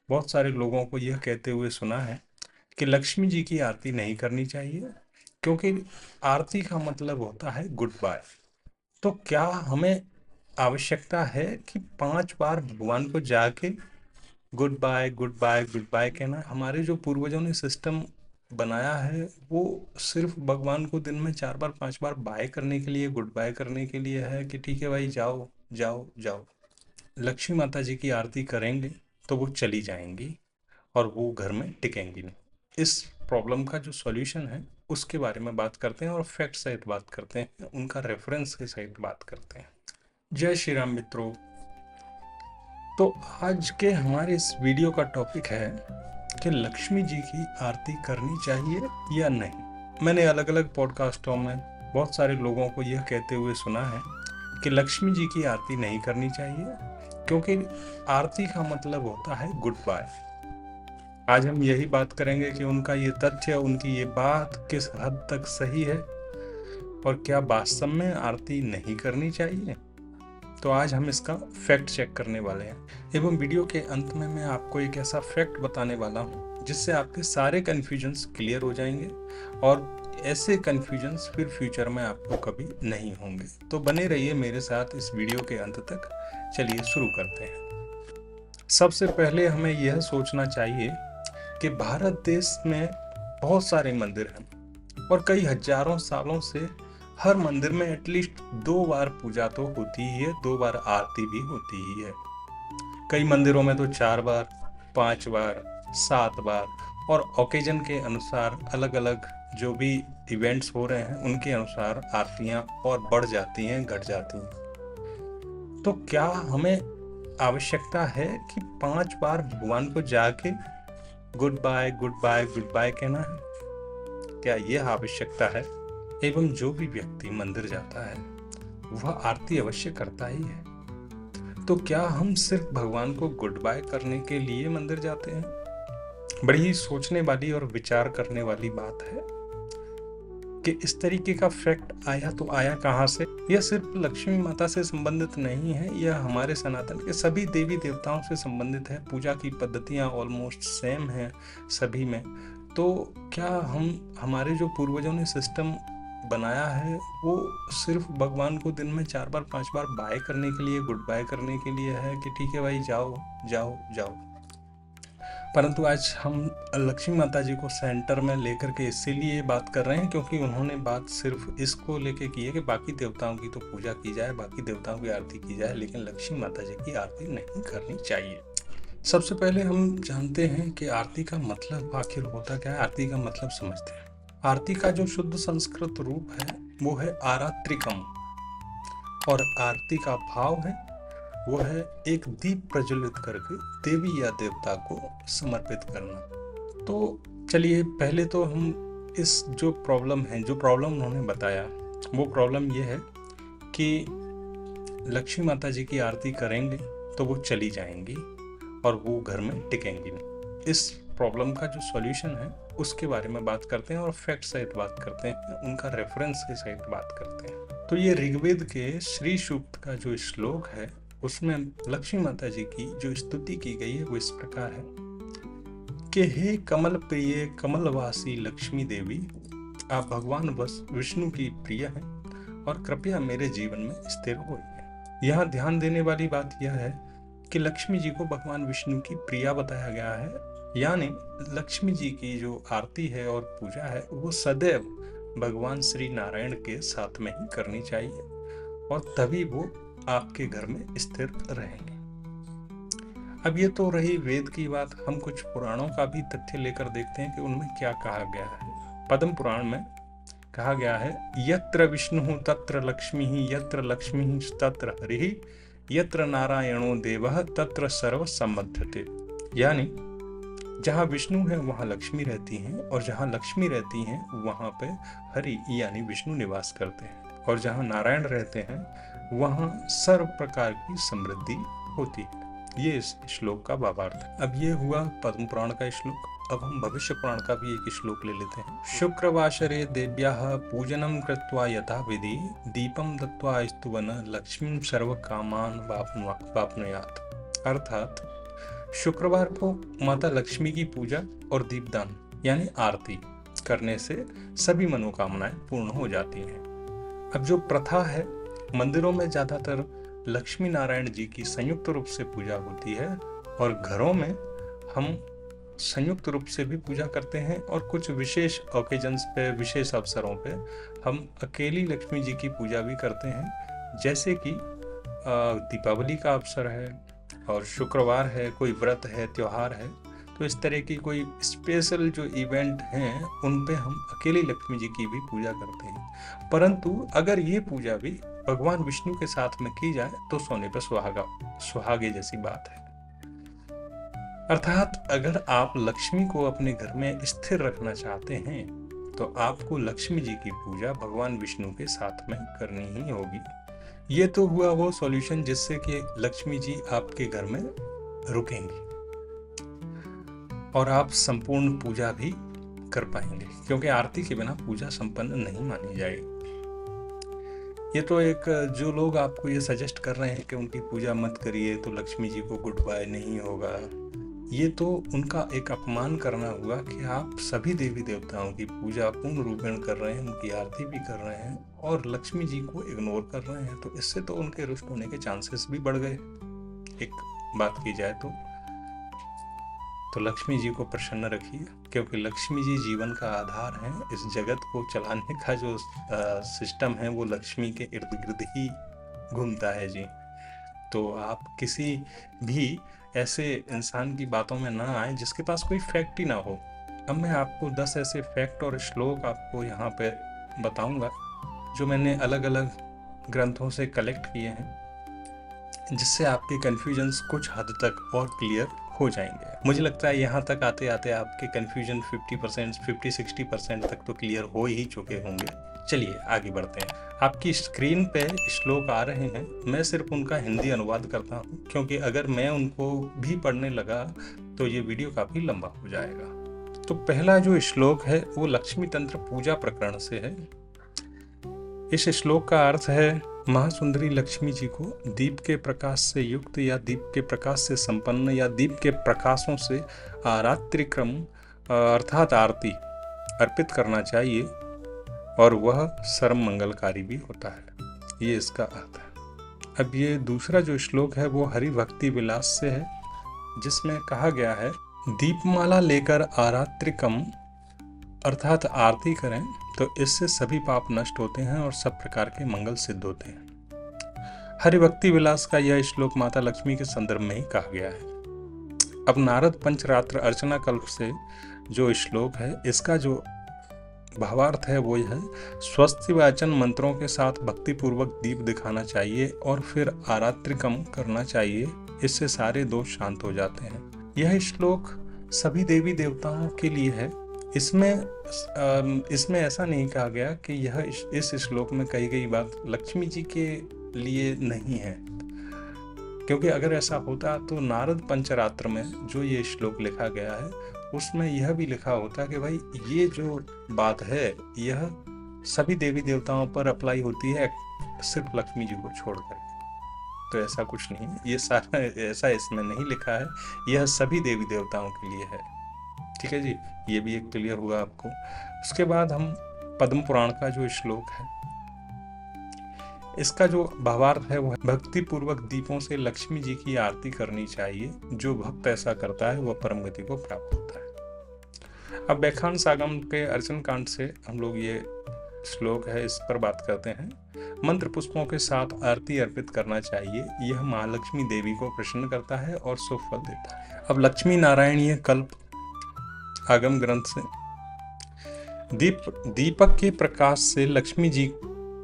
बहुत सारे लोगों को यह कहते हुए सुना है कि लक्ष्मी जी की आरती नहीं करनी चाहिए, क्योंकि आरती का मतलब होता है गुड बाय। तो क्या हमें आवश्यकता है कि 5 बार भगवान को जाके good bye good bye good bye कहना? हमारे जो पूर्वजों ने सिस्टम बनाया है वो सिर्फ भगवान को दिन में 4 बार 5 बार बाय करने के लिए, गुड बाय करने के लिए है कि ठीक है भाई, जाओ जाओ जाओ। लक्ष्मी माता जी की आरती करेंगे तो वो चली जाएंगी और वो घर में टिकेंगी नहीं। इस प्रॉब्लम का जो सॉल्यूशन है उसके बारे में बात करते हैं और फैक्ट सहित बात करते हैं, उनका रेफरेंस के सहित बात करते हैं। जय श्री राम मित्रों। तो आज के हमारे इस वीडियो का टॉपिक है कि लक्ष्मी जी की आरती करनी चाहिए या नहीं। मैंने अलग अलग पॉडकास्टों में बहुत सारे लोगों को यह कहते हुए सुना है कि लक्ष्मी जी की आरती नहीं करनी चाहिए, क्योंकि आरती का मतलब होता है गुड बाय। आज हम यही बात करेंगे कि उनका ये तथ्य, उनकी ये बात किस हद तक सही है और क्या वास्तव में आरती नहीं करनी चाहिए। तो आज हम इसका फैक्ट चेक करने वाले हैं, एवं वीडियो के अंत में मैं आपको एक ऐसा फैक्ट बताने वाला हूं जिससे आपके सारे कन्फ्यूजन्स क्लियर हो जाएंगे और ऐसे कन्फ्यूजन्स फिर फ्यूचर में आपको कभी नहीं होंगे। तो बने रहिए मेरे साथ इस वीडियो के अंत तक। चलिए शुरू करते हैं। सबसे पहले हमें यह सोचना चाहिए कि भारत देश में बहुत सारे मंदिर हैं और कई हजारों सालों से हर मंदिर में एटलीस्ट 2 बार पूजा तो होती ही है, 2 बार आरती भी होती ही है। कई मंदिरों में तो 4 बार, 5 बार, 7 बार और ओकेजन के अनुसार अलग अलग जो भी इवेंट्स हो रहे हैं उनके अनुसार आरतियां और बढ़ जाती हैं, घट जाती हैं। तो क्या हमें आवश्यकता है कि 5 बार भगवान को जाके good bye good bye good bye कहना है? क्या यह आवश्यकता है? एवं जो भी व्यक्ति मंदिर जाता है वह आरती अवश्य करता ही है। तो क्या हम सिर्फ भगवान को गुड बाय करने के लिए मंदिर जाते हैं? बड़ी ही सोचने वाली और विचार करने वाली बात है कि इस तरीके का फैक्ट आया तो आया कहाँ से। यह सिर्फ लक्ष्मी माता से संबंधित नहीं है, यह हमारे सनातन के सभी देवी देवताओं से संबंधित है। पूजा की पद्धतियाँ ऑलमोस्ट सेम हैं सभी में। तो क्या हमारे जो पूर्वजों ने सिस्टम बनाया है वो सिर्फ भगवान को दिन में 4 बार 5 बार बाय करने के लिए, गुड बाय करने के लिए है कि ठीक है भाई, जाओ जाओ जाओ? परंतु आज हम लक्ष्मी माता जी को सेंटर में लेकर के इसीलिए बात कर रहे हैं क्योंकि उन्होंने बात सिर्फ इसको लेके की है कि बाकी देवताओं की तो पूजा की जाए, बाकी देवताओं की आरती की जाए, लेकिन लक्ष्मी माता जी की आरती नहीं करनी चाहिए। सबसे पहले हम जानते हैं कि आरती का मतलब आखिर होता क्या है। आरती का मतलब समझते हैं। आरती का जो शुद्ध संस्कृत रूप है वो है आरात्रिकम, और आरती का भाव है वो है एक दीप प्रज्वलित करके देवी या देवता को समर्पित करना। तो चलिए पहले तो हम इस जो प्रॉब्लम उन्होंने बताया वो प्रॉब्लम ये है कि लक्ष्मी माता जी की आरती करेंगे तो वो चली जाएंगी और वो घर में टिकेंगी नहीं। इस प्रॉब्लम का जो सॉल्यूशन है उसके बारे में बात करते हैं और फैक्ट सहित बात करते हैं, उनका रेफरेंस के सहित बात करते हैं। तो ये ऋग्वेद के श्री सूक्त का जो श्लोक है उसमें लक्ष्मी माता जी की जो स्तुति की गई है वो इस प्रकार है कि हे कमल प्रिय कमलवासी लक्ष्मी देवी, आप भगवान विष्णु की प्रिय हैं और कृपया मेरे जीवन में स्थिर होइए। यहाँ ध्यान देने वाली बात यह है कि लक्ष्मी जी को भगवान विष्णु की प्रिया बताया गया है, यानी लक्ष्मी जी की जो आरती है और पूजा है वो सदैव भगवान श्री नारायण के साथ में ही करनी चाहिए और तभी वो आपके घर में स्थिर रहेंगे। अब ये तो रही वेद की बात, हम कुछ पुराणों का भी तथ्य लेकर देखते हैं कि उनमें क्या कहा गया है। पद्म पुराण में कहा गया है, यत्र विष्णु तत्र लक्ष्मी, यत्र लक्ष्मी तत्र हरि, यत्र नारायणो देवः तत्र सर्व सम्बध्यते। यानी जहाँ विष्णु है वहाँ लक्ष्मी रहती हैं और जहाँ लक्ष्मी रहती हैं वहाँ पे हरि यानी विष्णु निवास करते हैं, और जहाँ नारायण रहते हैं वहाँ सर्व प्रकार की समृद्धि होती है। ये इस श्लोक का भावार्थ है। अब ये हुआ पद्म पुराण का श्लोक। अब हम भविष्य पुराण का भी एक श्लोक ले लेते हैं। शुक्रवासरे देव्याः पूजनम कृत्वा यथा विधि दीपम दत्वा स्तुवन लक्ष्मीं सर्व कामान वाप्नुयात्। अर्थात शुक्रवार को माता लक्ष्मी की पूजा और दीपदान यानी आरती करने से सभी मनोकामनाएं पूर्ण हो जाती हैं। अब जो प्रथा है, मंदिरों में ज्यादातर लक्ष्मी नारायण जी की संयुक्त रूप से पूजा होती है और घरों में हम संयुक्त रूप से भी पूजा करते हैं और कुछ विशेष ओकेजन्स पे, विशेष अवसरों पे हम अकेली लक्ष्मी जी की पूजा भी करते हैं, जैसे कि दीपावली का अवसर है और शुक्रवार है, कोई व्रत है, त्योहार है, तो इस तरह की कोई स्पेशल जो इवेंट हैं उन पे हम अकेली लक्ष्मी जी की भी पूजा करते हैं। परंतु अगर ये पूजा भी भगवान विष्णु के साथ में की जाए तो सोने पर सुहागे जैसी बात है। अर्थात अगर आप लक्ष्मी को अपने घर में स्थिर रखना चाहते हैं तो आपको लक्ष्मी जी की पूजा भगवान विष्णु के साथ में करनी ही होगी। ये तो हुआ वो सॉल्यूशन जिससे कि लक्ष्मी जी आपके घर में रुकेंगी और आप संपूर्ण पूजा भी कर पाएंगे, क्योंकि आरती के बिना पूजा संपन्न नहीं मानी जाएगी। ये तो एक, जो लोग आपको ये सजेस्ट कर रहे हैं कि उनकी पूजा मत करिए तो लक्ष्मी जी को गुड बाय नहीं होगा, ये तो उनका एक अपमान करना हुआ कि आप सभी देवी देवताओं की पूजा पूर्ण रूपेण कर रहे हैं, उनकी आरती भी कर रहे हैं और लक्ष्मी जी को इग्नोर कर रहे हैं। तो इससे तो उनके रुष्ट होने के चांसेस भी बढ़ गए। एक बात की जाए तो लक्ष्मी जी को प्रसन्न रखिए, क्योंकि लक्ष्मी जी जीवन का आधार है। इस जगत को चलाने का जो सिस्टम है वो लक्ष्मी के इर्द गिर्द ही घूमता है जी। तो आप किसी भी ऐसे इंसान की बातों में ना आए जिसके पास कोई फैक्ट ही ना हो। अब मैं आपको 10 ऐसे फैक्ट और श्लोक आपको यहाँ पे बताऊंगा जो मैंने अलग अलग ग्रंथों से कलेक्ट किए हैं, जिससे आपके कन्फ्यूजन्स कुछ हद तक और क्लियर हो जाएंगे। मुझे लगता है यहाँ तक आते आते आपके कन्फ्यूजन 50-60% तक तो क्लियर हो ही चुके होंगे। चलिए आगे बढ़ते हैं। आपकी स्क्रीन पे श्लोक आ रहे हैं, मैं सिर्फ उनका हिंदी अनुवाद करता हूँ, क्योंकि अगर मैं उनको भी पढ़ने लगा तो ये वीडियो काफ़ी लंबा हो जाएगा। तो पहला जो श्लोक है वो लक्ष्मी तंत्र पूजा प्रकरण से है। इस श्लोक का अर्थ है, महासुंदरी लक्ष्मी जी को दीप के प्रकाश से युक्त या दीप के प्रकाश से संपन्न या दीप के प्रकाशों से आरात्रि क्रम अर्थात आरती अर्पित करना चाहिए और वह सर्व मंगलकारी भी होता है। ये इसका अर्थ है। अब ये दूसरा जो श्लोक है वो हरि भक्ति विलास से है, जिसमें कहा गया है, दीपमाला लेकर आरात्रिकम अर्थात आरती करें तो इससे सभी पाप नष्ट होते हैं और सब प्रकार के मंगल सिद्ध होते हैं। हरिभक्ति विलास का यह श्लोक माता लक्ष्मी के संदर्भ में ही कहा गया है। अब नारद पंचरात्र अर्चना कल्प से जो श्लोक है, इसका जो भावार्थ है वो है, स्वस्ति वाचन मंत्रों के साथ भक्ति पूर्वक दीप दिखाना चाहिए और फिर आरात्रिकम करना चाहिए, इससे सारे दोष शांत हो जाते हैं। यह श्लोक सभी देवी देवताओं के लिए है। इसमें ऐसा नहीं कहा गया कि यह इस श्लोक में कही गई बात लक्ष्मी जी के लिए नहीं है, क्योंकि अगर ऐसा होता तो नारद पंचरात्र में जो ये श्लोक लिखा गया है उसमें यह भी लिखा होता कि भाई ये जो बात है यह सभी देवी देवताओं पर अप्लाई होती है, सिर्फ लक्ष्मी जी को छोड़कर। तो ऐसा कुछ नहीं है, ये सारा ऐसा इसमें नहीं लिखा है, यह सभी देवी देवताओं के लिए है। ठीक है जी, ये भी एक क्लियर हुआ आपको। उसके बाद हम पद्म पुराण का जो श्लोक है, इसका जो भावार्थ है वो भक्ति पूर्वक दीपों से लक्ष्मी जी की आरती करनी चाहिए, जो भक्त ऐसा करता है वह परम गति को प्राप्त होता है। अब व्याख्यान सागम के अर्चन कांड से हम लोग ये श्लोक है इस पर बात करते हैं। मंत्र पुष्पों के साथ आरती अर्पित करना चाहिए, यह महालक्ष्मी देवी को प्रसन्न करता है और शुभ फल देता है। अब लक्ष्मी नारायणीय कल्प आगम ग्रंथ से, दीपक के प्रकाश से लक्ष्मी जी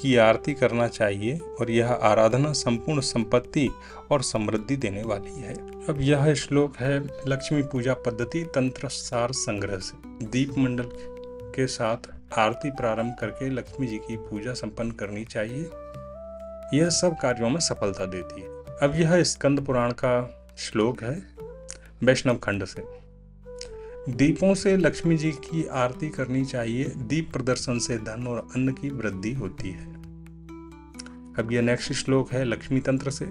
की आरती करना चाहिए और यह आराधना संपूर्ण संपत्ति और समृद्धि देने वाली है। अब यह श्लोक है लक्ष्मी पूजा पद्धति तंत्र सार संग्रह से। दीप मंडल के साथ आरती प्रारंभ करके लक्ष्मी जी की पूजा संपन्न करनी चाहिए, यह सब कार्यों में सफलता देती है। अब यह स्कंद पुराण का श्लोक है वैष्णव खंड से। दीपों से लक्ष्मी जी की आरती करनी चाहिए, दीप प्रदर्शन से धन और अन्न की वृद्धि होती है। अब यह नेक्स्ट श्लोक है लक्ष्मी तंत्र से।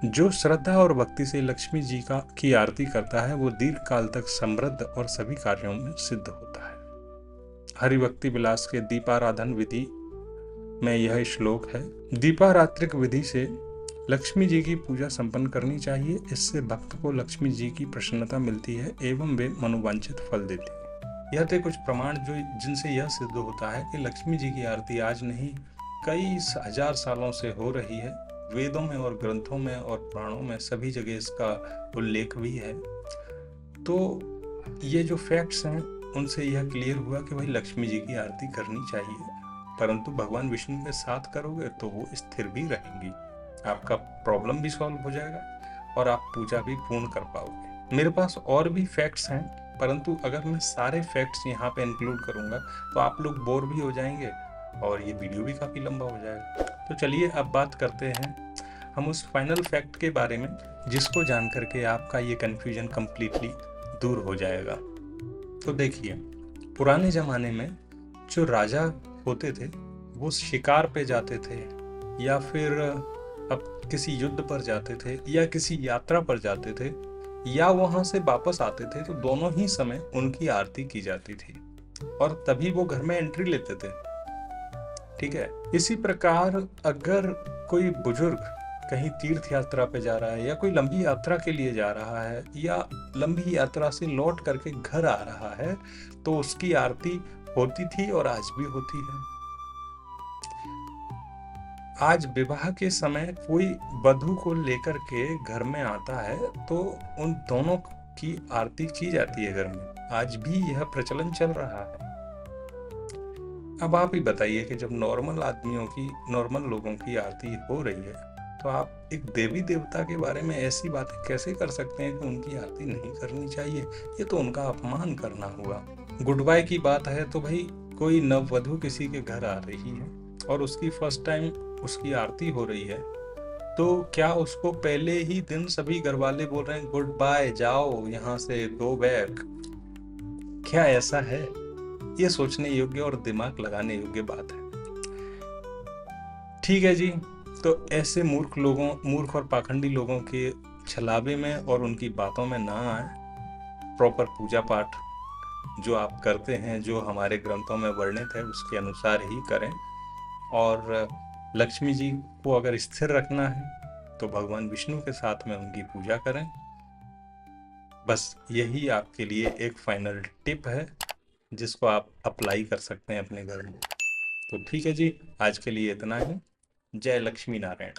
जो श्रद्धा और भक्ति से लक्ष्मी जी की आरती करता है वो दीर्घ काल तक समृद्ध और सभी कार्यों में सिद्ध होता है। हरिभक्ति विलास के दीपाराधन विधि में यह श्लोक है। दीपारात्रिक विधि से लक्ष्मी जी की पूजा संपन्न करनी चाहिए। इससे भक्त को लक्ष्मी जी की प्रसन्नता मिलती है एवं वे मनोवांछित फल देती है। यह थे कुछ प्रमाण जिनसे यह सिद्ध होता है कि लक्ष्मी जी की आरती आज नहीं कई हजार सालों से हो रही है। वेदों में और ग्रंथों में और पुराणों में सभी जगह इसका उल्लेख भी है। तो ये जो फैक्ट्स हैं उनसे यह क्लियर हुआ कि भाई लक्ष्मी जी की आरती करनी चाहिए, परंतु भगवान विष्णु के साथ करोगे तो वो स्थिर भी रहेंगी, आपका प्रॉब्लम भी सॉल्व हो जाएगा और आप पूजा भी पूर्ण कर पाओगे। मेरे पास और भी फैक्ट्स हैं, परंतु अगर मैं सारे फैक्ट्स यहाँ पे इंक्लूड करूँगा तो आप लोग बोर भी हो जाएंगे और ये वीडियो भी काफ़ी लंबा हो जाएगा। तो चलिए अब बात करते हैं हम उस फाइनल फैक्ट के बारे में जिसको जान करके आपका ये कन्फ्यूजन कम्प्लीटली दूर हो जाएगा। तो देखिए, पुराने ज़माने में जो राजा होते थे वो शिकार पे जाते थे या फिर अब किसी युद्ध पर जाते थे या किसी यात्रा पर जाते थे या वहां से वापस आते थे, तो दोनों ही समय उनकी आरती की जाती थी और तभी वो घर में एंट्री लेते थे। ठीक है, इसी प्रकार अगर कोई बुजुर्ग कहीं तीर्थ यात्रा पे जा रहा है या कोई लंबी यात्रा के लिए जा रहा है या लंबी यात्रा से लौट करके घर आ रहा है तो उसकी आरती होती थी और आज भी होती है। आज विवाह के समय कोई वधू को लेकर के घर में आता है तो उन दोनों की आरती की जाती है घर में, आज भी यह प्रचलन चल रहा है। अब आप ही बताइए कि जब नॉर्मल लोगों की आरती हो रही है तो आप एक देवी देवता के बारे में ऐसी बातें कैसे कर सकते हैं कि उनकी आरती नहीं करनी चाहिए? ये तो उनका अपमान करना हुआ। गुड बाय की बात है तो भाई कोई नववधु किसी के घर आ रही है और उसकी फर्स्ट टाइम उसकी आरती हो रही है, तो क्या उसको पहले ही दिन सभी घर वाले बोल रहे हैं गुड बाय, जाओ यहाँ से, गो बैक? क्या ऐसा है? ये सोचने योग्य और दिमाग लगाने योग्य बात है। ठीक है जी, तो ऐसे मूर्ख और पाखंडी लोगों के छलावे में और उनकी बातों में ना आए। प्रॉपर पूजा पाठ जो आप करते हैं, जो हमारे ग्रंथों में वर्णित है उसके अनुसार ही करें। और लक्ष्मी जी को अगर स्थिर रखना है तो भगवान विष्णु के साथ में उनकी पूजा करें। बस यही आपके लिए एक फाइनल टिप है जिसको आप अप्लाई कर सकते हैं अपने घर में। तो ठीक है जी, आज के लिए इतना ही। जय लक्ष्मी नारायण।